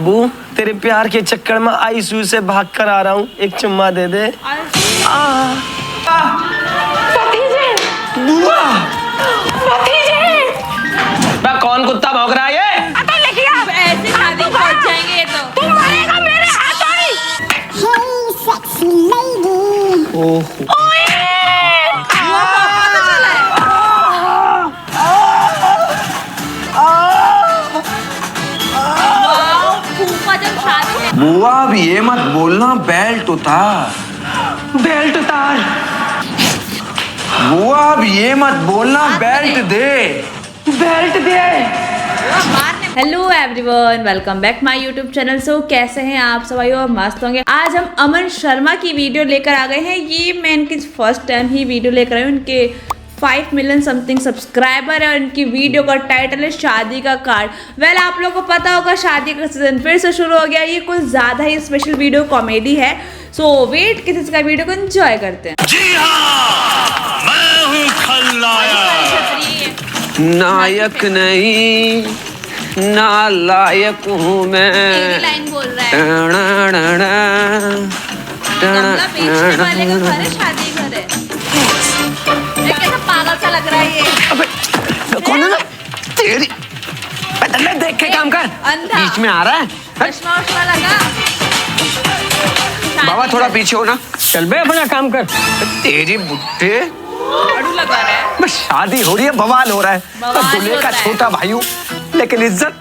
बू तेरे प्यार के चक्कर में आईसीयू से भाग कर आ रहा हूँ, एक चुम्मा दे दे। कौन कुत्ता भौंक रहा है ये? लेकिन आप ऐसे शादी पहुंच जाएंगे ये तो तुम मरेगा मेरे हाथों ही। Hey, sexy lady. ओए बुआ अब ये मत बोलना बेल्ट उतार। बेल्ट उतार। बुआ अब ये मत बोलना बेल्ट दे। बेल्ट दे। Hello everyone, welcome back my YouTube channel. So कैसे हैं आप सभी और मस्त होंगे। आज हम अमन शर्मा की वीडियो लेकर आ गए हैं। ये मैं इनकी फर्स्ट टाइम ही वीडियो लेकर आई हूँ। इनके 5 मिलियन समथिंग सब्सक्राइबर है और इनकी वीडियो का टाइटल है शादी का कार्ड। वेल आप लोगों को पता होगा शादी का सीजन फिर से शुरू हो गया। ये कुछ ज़्यादा ही स्पेशल वीडियो कॉमेडी है। सो वेट किसी का वीडियो को एंजॉय करते हैं। जी हाँ, मैं हूँ खलनायक। नायक नहीं नालायक हूँ मैं। तेरी लाइन बोल रहा है। गमला बेचने वाले का घर है, शादी घर है। ये कैसा पागल सा लग रहा है ये। अबे कौन है? तेरी पहले देख के काम कर। अंधा बीच में आ रहा है। चश्मा उश्मा लगा। बाबा थोड़ा पीछे हो ना। चल बे अपना काम कर। तेरी बुड्ढे झाड़ू लगा रहा है। बस शादी हो रही है, बवाल हो रहा है। बवाल दूल्हे का होता है। छोटा भाई हूँ, लेकिन इज्जत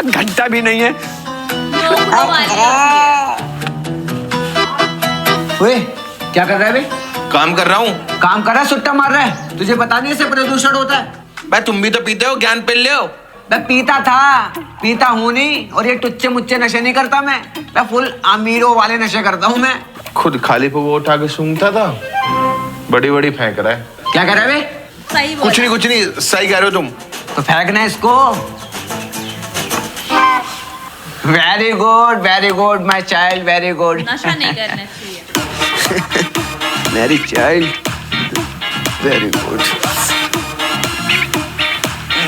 घंटा भी नहीं है। लोग बवाल ओए क्या कर रहा है बे? काम कर रहा हूँ। काम कर रहा है, सुट्टा मार रहा है। तुझे पता नहीं इससे प्रदूषण होता है। भाई तुम भी तो पीते हो, ज्ञान पिल ले हो। मैं पीता था, पीता हूँ नहीं। और ये टुच्चे मुच्चे नशे नहीं करता मैं फुल अमीरों वाले नशे करता हूँ मैं। खुद खाली पे वो उठा के सूंघता था, बड़ी बड़ी फेंक रहा है। क्या कर रहा है बे? सही बोल। कुछ नहीं, सही कह रहे हो तुम। तो फेंकना इसको। Very good my child, very good. नशा नहीं करना चाहिए। मेरी चाइल्ड, वेरी गुड।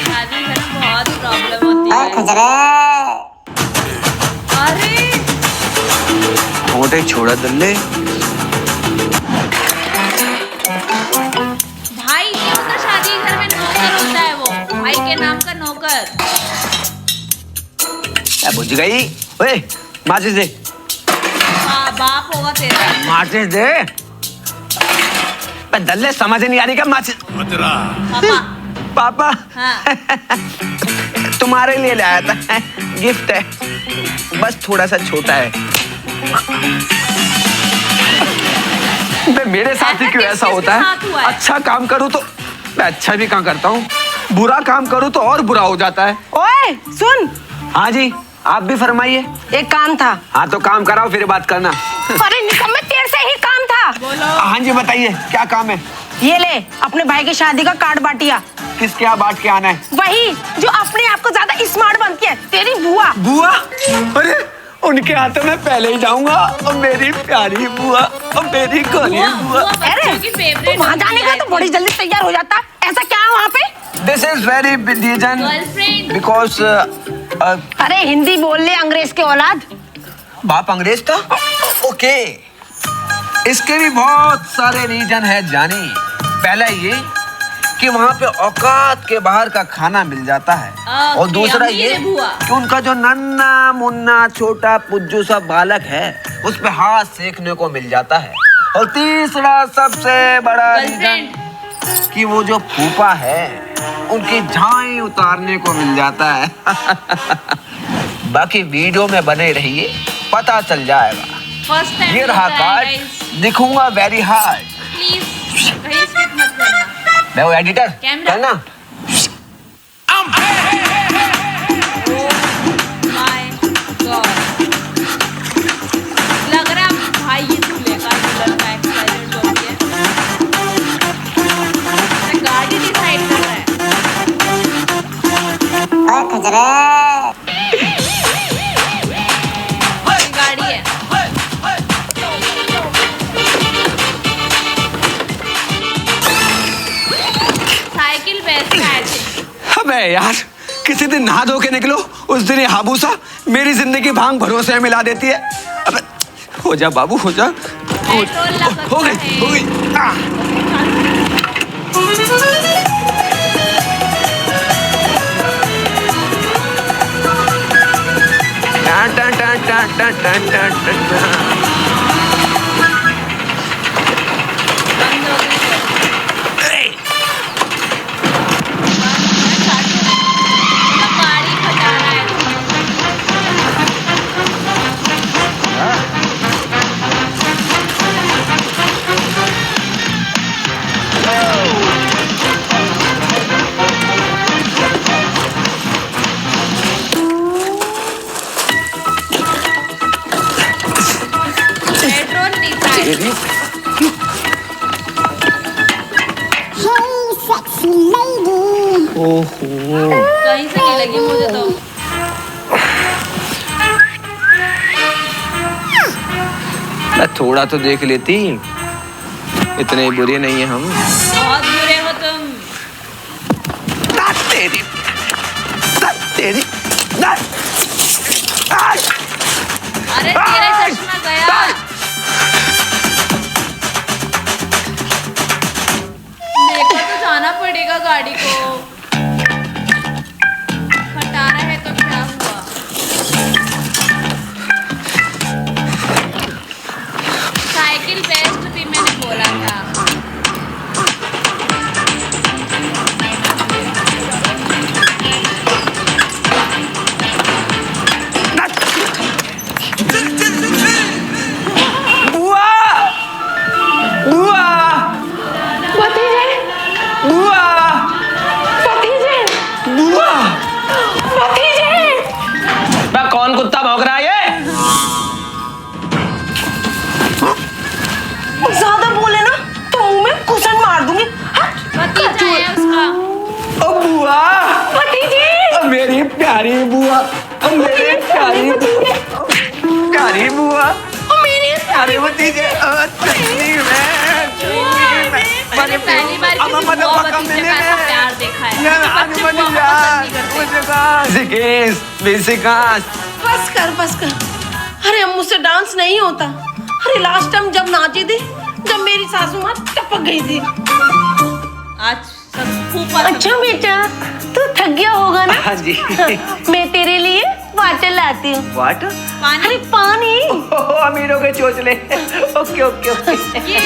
शादी में बहुत प्रॉब्लम होती है। अरे मोटे छोड़ा दल्ले। भाई ये होता शादी घर में नौकर होता है, वो भाई के नाम का नौकर। बुझ गई। ओए माचिस दे। बाप होगा तेरा। माचिस दे। दल्ले समझ नहीं आ रही क्या माचिस? पापा। पापा हाँ। तुम्हारे लिए लाया था, गिफ्ट है, बस थोड़ा सा छोटा है। मेरे साथ ही क्यों ऐसा होता है? अच्छा काम करूँ तो मैं अच्छा भी काम करता हूँ, बुरा काम करूँ तो और बुरा हो जाता है। ओए सुन। हाँ जी, आप भी फरमाइए। एक काम था। हाँ तो काम कराओ फिर बात करना। अरे निकम्मे तेरे से ही काम था। बोलो। हाँ जी बताइए क्या काम है? ये ले अपने भाई की शादी का कार्ड बांटिया। किसके यहाँ बांट के आना है? वही जो अपने आप को ज्यादा स्मार्ट बनती है, तेरी बुआ। बुआ? अरे उनके हाथों में पहले ही जाऊंगा। और मेरी प्यारी बुआ और मेरी गोरी बुआ। अरे तू वहाँ जाने का तो बड़ी जल्दी तैयार हो जाता। ऐसा क्या है वहाँ पे? This is very religion girlfriend. because अरे हिंदी बोल ले, अंग्रेज के औलाद। बाप अंग्रेज था? ओके। इसके भी बहुत सारे रीजन है जानी। पहला ये कि वहाँ पे औकात के बाहर का खाना मिल जाता है। और दूसरा ये कि उनका जो नन्ना मुन्ना छोटा पुज्जू सा बालक है उस पे हाथ सेकने को मिल जाता है। और तीसरा सबसे बड़ा रीजन कि वो जो फूफा है उनकी झाई उतारने को मिल जाता है। बाकी वीडियो में बने रहिए, पता चल जाएगा। फर्स्ट टाइम ये रहा कार्ड, दिखूंगा वेरी हार्ड। प्लीज कहीं स्किप मत करना। मैं वो एडिटर कैमरा। करना। माय गॉड, लग रहा है भाई ये दूल्हे का लड़का एक्साइटेड हो गया। गाड़ी डिसाइड कर रहा है। गाड़ी है। साइकिल बेस्ट है। अबे यार किसी दिन नहा धो के निकलो, उस दिन ये हाबूसा मेरी जिंदगी भांग भरोसे में मिला देती है। अबे हो जा बाबू, हो जा। पेट्रोल लगता हो गई, है। हो गई। टा टा टा टा टा टा टा टा। बंद हो गई तो। मतलब गाड़ी खटा रहा है। पेट्रोल नहीं था। Hey, sexy lady. कहीं से नहीं लगी मुझे तो। थोड़ा तो देख लेती, इतने बुरे नहीं है हम। बहुत बुरे हो तुम। तेरी तेरी अरे तेरा चश्मा गया। देखो तो जाना पड़ेगा गाड़ी को। खटारा है तो क्या हुआ? साइकिल बेस्ट थी, मैंने बोला था। बुआ बुआ भतीजे, बुआ भतीजे, बुआ। भतीजे। बा कौन कुत्ता भौंक रहा है ये? ज्यादा बोले ना तो मुंह में कुशन मार दूंगी। हट। भतीजा है उसका। ओ बुआ, भतीजे, ओ मेरी प्यारी बुआ, ओ मेरी प्यारी बुआ, प्यारी बुआ, ओ मेरी प्यारे भतीजे। चटनी में मैंने पहली बार किसी बुआ भतीजे का ऐसा प्यार देखा है। यार बच्चे आने वाली बुआ यार पसंद नहीं करते। मुझे बेसिकेस बेसिकास। बस कर, बस कर। अरे अब मुझसे डांस नहीं होता। अरे लास्ट टाइम जब नाची थी, जब मेरी सासू माँ टपक गई थी। आज सब फूफा सब- अच्छा बेटा, तू थक गया होगा ना? हाँ जी। मैं तेरे लिए वाटर लाती हूँ। व्हाट? पानी। अरे पानी। अमीरों के चोचले। Okay okay okay. ये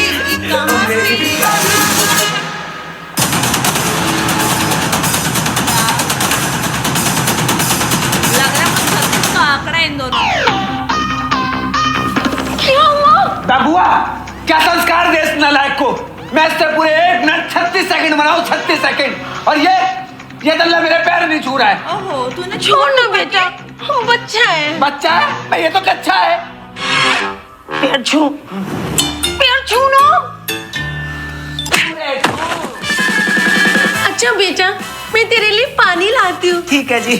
कहाँ से? लग रहा है मुझे 36 का आंकड़ा है इन दोनों। क्या हुआ? बुआ, क्या संस्कार दे इस नालायक को। मैं इससे पूरे 1 मिनट 36 सेकंड बनाऊं, 36 सेकंड, और ये दल्ला मेरे पैर नहीं छू रहा है। ओहो, तूने छोड़ ना बेटा, हम बच्चा है। बच्चा है भाई, ये तो कच्चा है। पैर छू, पैर छू ना। अच्छा बेटा, मैं तेरे लिए पानी लाती हूँ। ठीक है जी।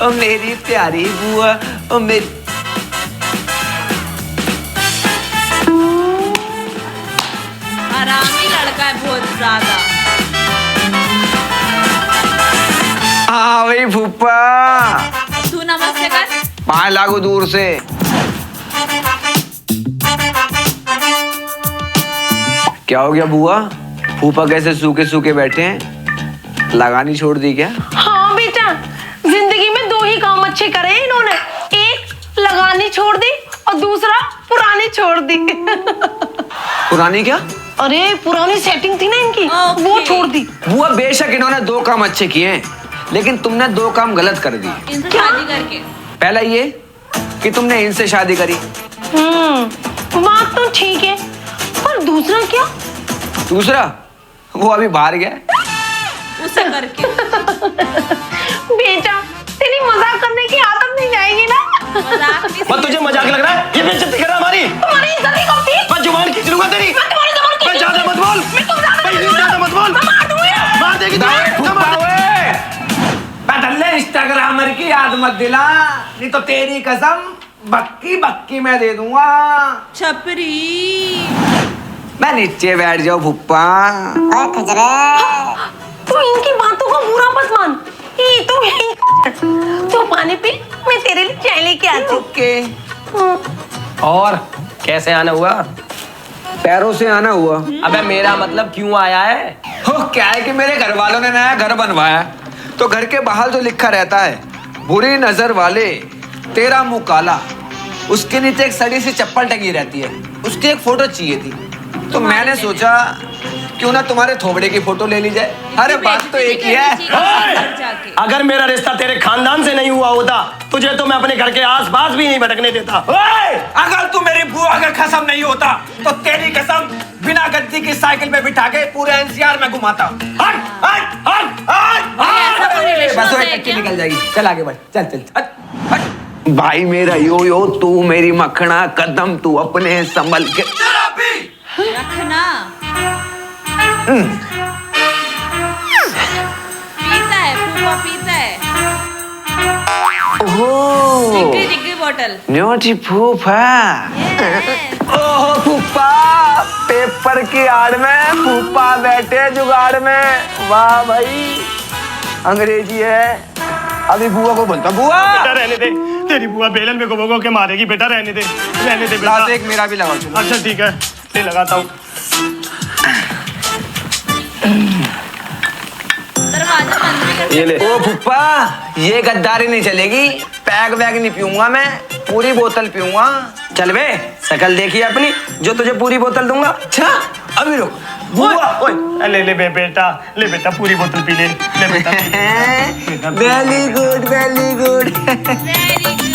ओ मेरी प्यारी बुआ, ओ मेरी। आरामी लड़का है बहुत ज्यादा। हाँ भाई फूफा, तू नमस्ते कर। पाए लागू दूर से। क्या हो गया बुआ, फूफा कैसे सूखे सूखे बैठे हैं? लगानी छोड़ दी क्या? हाँ बेटा, जिंदगी में 2 ही काम अच्छे करे हैं इन्होंने। एक लगानी छोड़ दी और दूसरा पुरानी छोड़ दी। पुरानी क्या? अरे पुरानी सेटिंग थी ना इनकी, ओके। वो छोड़ दी। बुआ बेशक इन्होंने 2 काम अच्छे किए हैं, लेकिन तुमने 2 काम गलत कर दिए। इनसे शादी करके। पहला ये कि तुमने इनसे शादी करी। बात तो ठीक है, पर दूसरा क्या? दूसरा, वो अभी बाहर गया है। उसे करके। बेटा, तेरी मजाक करने की आदत नहीं जाएगी ना? मजाक नहीं। बस तुझे मजाक लग रहा है? ये बेइज्जती कर रहा है हमारी। तुम्हारी इज्जत नहीं करती। बस जुबान खींच लूंगा तेरी। मैं तुम्हारी जबान खींच बस ज्यादा मत बोल। मैं तुम ज्यादा भाई, ज्यादा मत बोल। मैं मार दूंगी। मार देगी तू। बदले इंस्टाग्रामर की याद मत दिला, नहीं तो तेरी कसम बक्की बक्की मैं दे दूंगा। छपरी। मैं नीचे बैठ जाओ फुप्पा। खजरे। तू इनकी बातों को बुरा मत मान, तू पानी पी, मैं तेरे लिए चाय लेके आती हूँ। ओके। और कैसे आना हुआ? पैरों से आना हुआ। अबे मेरा मतलब क्यों आया है? हो क्या है कि मेरे घर वालों ने नया घर बनवाया, तो घर के बाहर जो लिखा रहता है, बुरी नजर वाले तेरा मुंह काला, उसके नीचे एक सड़ी सी चप्पल टंगी रहती है, उसकी एक फोटो चाहिए थी। तो मैंने सोचा क्यों ना तुम्हारे थोबड़े की फोटो ले ली जाए। अरे बात तो एक ही है। अगर मेरा रिश्ता तेरे खानदान से नहीं हुआ होता, तुझे तो मैं अपने घर के आसपास भी नहीं भटकने देता। अगर तू मेरी बुआ का कसम नहीं होता, तो तेरी कसम बिना गद्दी की साइकिल पे बिठा के पूरे एनसीआर में घुमाता। हट हट हट हट हट। बस वो एक निकल जाएगी। चल आगे बढ़, चल चल हट हट। भाई मेरा यो तू मेरी मखना, कदम तू अपने संभल के रखना। पीता है फूफा, पीता है। Degree bottle. न्योटी फूफा। ओहो फूफा, पेपर की आड़ में फूफा बैठे जुगाड़ में। वाह भाई, अंग्रेजी है। अभी बुआ को बोलता, बुआ बेटा रहने दे, तेरी बुआ बेलन में गोबो के मारेगी। बेटा रहने दे, रहने दे बेटा। एक मेरा भी लगाओ। अच्छा ठीक है, ले लगाता हूँ। दरवाजा बंद भी कर। ये ले। ओ फूफा, ये गद्दारी नहीं चलेगी। पैग वैग नहीं पीऊंगा मैं, पूरी बोतल पीऊंगा। चल बे, शकल देखी अपनी, जो तुझे पूरी बोतल दूंगा। अच्छा अभी रुक। बुआ ओए ले ले बेटा, ले बेटा पूरी बोतल पी ले बेटा। Very good very good. Very good.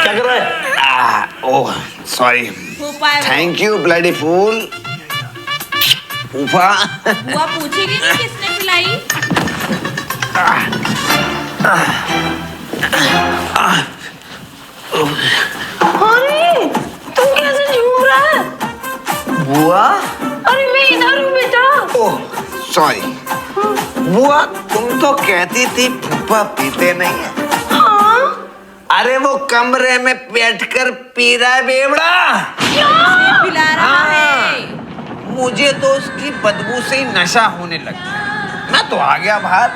क्या कर रहा है? ओह सॉरी, फूफा है वो। Thank you bloody fool. फूफा बुआ पूछेगी नहीं किसने पिलाई। अरे तू कैसे झूम रहा है? बुआ, अरे मैं इधर हूँ बेटा। ओह सॉरी बुआ, तुम तो कहती थी फूफा पीते नहीं है। हाँ? अरे वो कमरे में बैठकर पी रहा है बेवड़ा। पिला रहा है। मुझे तो उसकी बदबू से ही नशा होने लगा। मैं तो आ गया बाहर।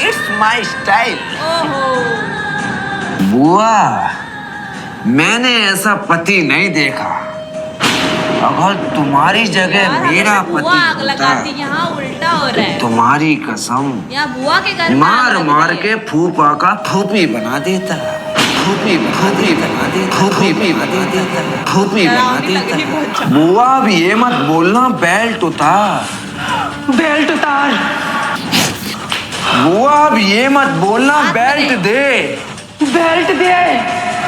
It's my style. ओहो। बुआ, मैंने ऐसा पति नहीं देखा। अगर तुम्हारी जगह यार, मेरा हमेशा बुआ आग पति लगाती, होता, यहाँ उल्टा हो रहा है। तुम्हारी कसम यहाँ बुआ के घर में मार आग लग मार रही है। के फूफा का फूफी बना देता। फूफी बना देता, फूफी बना देता, फूफी बना डरावनी लग रही बहुत देता। बुआ अब ये मत बोलना बेल्ट उतार। बेल्ट उतार। बुआ अब ये मत बोलना हाथ बेल्ट में। दे। बेल्ट दे।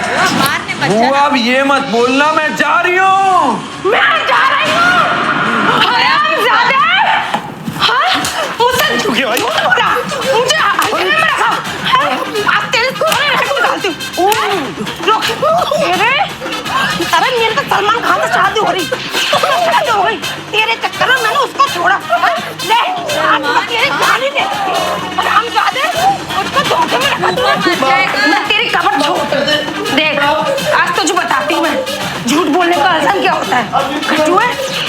बुआ मारने बच्चा बुआ अब ये मत बोलना मैं जा रही हूँ। मैं जा रही हूँ। हरामजादे। हाँ? मुझसे क्यों भाई? मुझे हल्के में रखा। हाँ? अब तेरे कोने में निकालती हूँ। रुक। अरे मेरे तो सलमान खान से शादी हो रही। शादी हो गई। तेरे चक्कर में मैंने उसको छोड़ा। हाँ? ले, आज मैं तेरी गाली दे। हरामजादे, उसको धोखे में रखा बुआ मर जाएगा। मैं तेरी कबर छोड़। देख, आज तुझे बताती हूँ मैं, झूठ बोलने का असर क्या होता है। खटुए,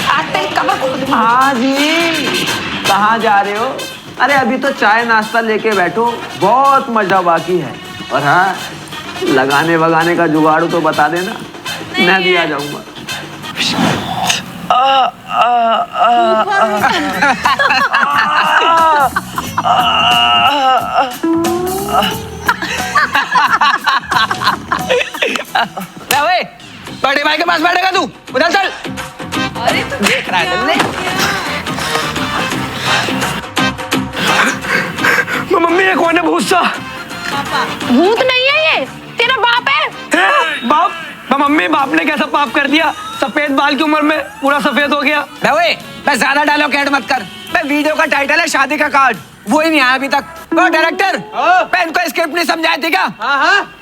आज तेरी कबर खोल दूंगी। हाँ जी, कहाँ जा रहे हो? अरे अभी तो चाय नाश्ता लेके बैठो, बहुत मजा बाकी है। और हाँ, लगाने वगाने का जुगाड़ तो बता देना, मैं भी आ जाऊंगा। बड़े भाई के पास बैठेगा तू, उधर चल। अरे तो देख रहा है तुमने? मम्मी ये कौन है भूत सा? पापा। भूत नहीं है ये, तेरा बाप है। बाप? मम्मी बाप ने कैसा पाप कर दिया? सफेद बाल की उम्र में पूरा सफेद हो गया। मैं ज्यादा डायलॉग ऐड मत कर। मैं वीडियो का टाइटल है शादी का कार्ड, वो ही नहीं आया अभी तक। वो डायरेक्टर, मैं इनको स्क्रिप्ट नहीं समझाई थी क्या?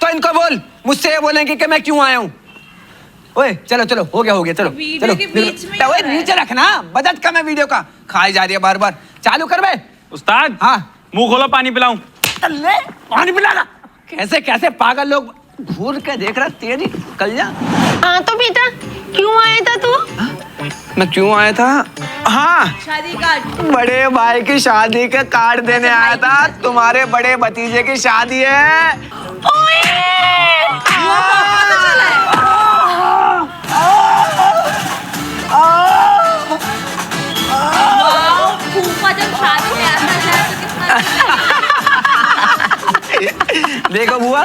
तो इनको बोल, मुझसे ये बोलेंगे कि मैं क्यों आया हूँ। ओए चलो चलो, हो गया चलो। वीडियो चलो के बीच में ओए हो रहा है। नीचे रखना, बजट कम है वीडियो का। खाई जा रही है बार बार। चालू कर बे। उस्ताद हाँ मुंह खोलो, पानी पिलाऊं। ले पानी पिलाना। कैसे कैसे पागल लोग घूर के देख रहा तेरी कल जा। हाँ तो बेटा क्यों आया था तू? मैं क्यों आया था? हाँ, शादी कार्ड। बड़े भाई की शादी का कार्ड देने आया था। तुम्हारे बड़े भतीजे की शादी है। फूफा जब शादी में आता है तो कितना देखो बुआ,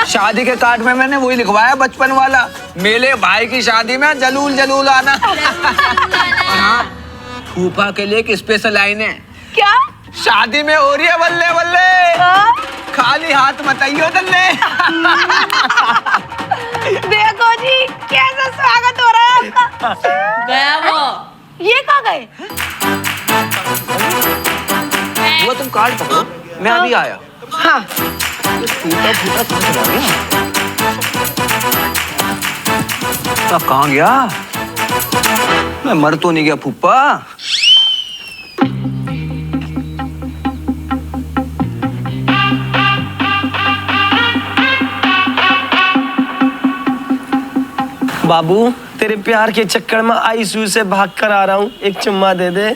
शादी के कार्ड में मैंने वही लिखवाया बचपन वाला, मेरे भाई की शादी में जलूल जलूल आना। हाँ, फूफा के लिए एक स्पेशल लाइन है। क्या? शादी में हो रही है बल्ले बल्ले, खाली हाथ मत आइयो दल्ले। देखो जी कैसा स्वागत हो रहा है आपका। गया वो। ये कहाँ गए? वो तुम कार्ड पकड़ो, मैं अभी आया। हाँ फूफा फूफा कहाँ चला गया? अब कहाँ गया? मैं मर तो नहीं गया फूफा? बाबू तेरे प्यार के चक्कर में आईसीयू से भाग कर आ रहा हूँ, एक चुम्मा दे दे।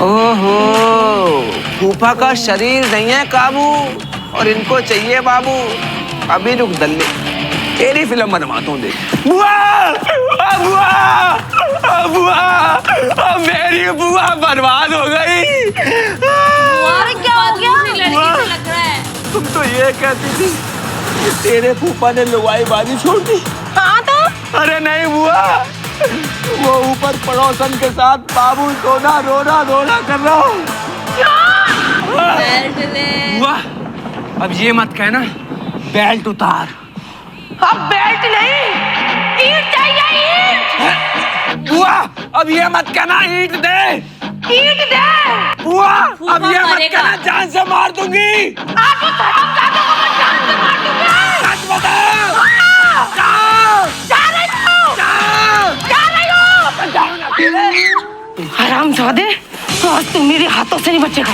ओहो, फूफा का शरीर नहीं है काबू और इनको चाहिए बाबू। अभी रुक दल्ले, तेरी फिल्म बनवाता हूँ देख। बुआ, बुआ, बुआ, मेरी बुआ बर्बाद हो गई। क्या हो गया? लड़की से लग रहा है। तुम तो ये कहती थी कि तेरे फूफा ने लुगाई बाजी छोड़ दी। हाँ तो? अरे नहीं बुआ, वो ऊपर पड़ोसन के साथ बाबू रोना रोना रोना कर रहा हूँ। बेल्ट ले। बुआ, अब ये मत कहना बेल्ट उतार। अब बेल्ट नहीं, ईंट चाहिए, ईंट। बुआ, अब ये मत कहना ईंट दे। ईंट दे। बुआ, अब ये मत मरेगा। कहना जान से मार दूंगी। आपको हरामजादों को मैं जान से मार दूंगी। सच बताओ। जा रही हूँ, जा रही हूँ। हरामजादे, आज तू मेरे हाथों से नहीं बचेगा।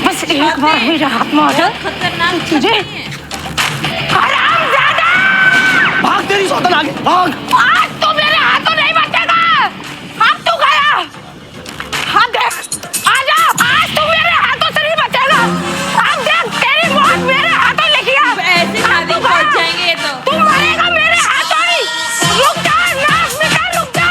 बस एक बार मेरे हाथ में आ जा खतरनाक तुझे। हरामजादा, भाग तेरी सौतन आगे, भाग। आज तू मेरे हाथों नहीं बचेगा। अब तू गया। हाँ देख, आजा, आज तू मेरे हाथों से नहीं बचेगा। अब देख तेरी मौत मेरे हाथों लिखी है। ऐसे शादी पहुंच जाएंगे ये तो। तू मरेगा मेरे हाथों ही। रुक जा, नाक में कर, रुक जा।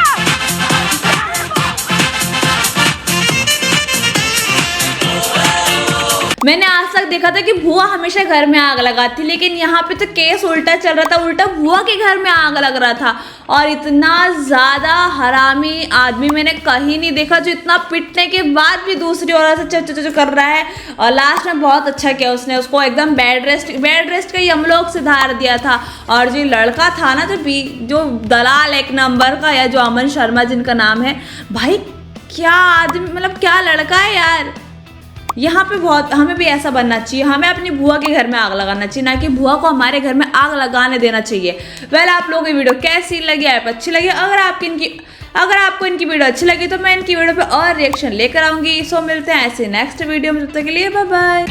मैंने आज तक देखा था कि बुआ हमेशा घर में आग लगाती, लेकिन यहाँ पे तो केस उल्टा चल रहा था, उल्टा बुआ के घर में आग लग रहा था। और इतना ज्यादा हरामी आदमी मैंने कहीं नहीं देखा जो इतना पिटने के बाद भी दूसरी औरत से चो कर रहा है। और लास्ट में बहुत अच्छा किया उसने, उसको एकदम बेड रेस्ट का ही हम लोग सुधार दिया था। और जो लड़का था ना, जो दलाल एक नंबर का, या जो अमन शर्मा जिनका नाम है, भाई क्या आदमी, मतलब क्या लड़का है यार। यहाँ पे बहुत हमें भी ऐसा बनना चाहिए, हमें अपनी बुआ के घर में आग लगाना चाहिए, ना कि बुआ को हमारे घर में आग लगाने देना चाहिए। वेल, आप लोगों की वीडियो कैसी लगी, आप अच्छी लगी? अगर आपको इनकी वीडियो अच्छी लगी तो मैं इनकी वीडियो पे और रिएक्शन लेकर आऊंगी। सो मिलते हैं ऐसे नेक्स्ट वीडियो में, तब तक के लिए बाय बाय।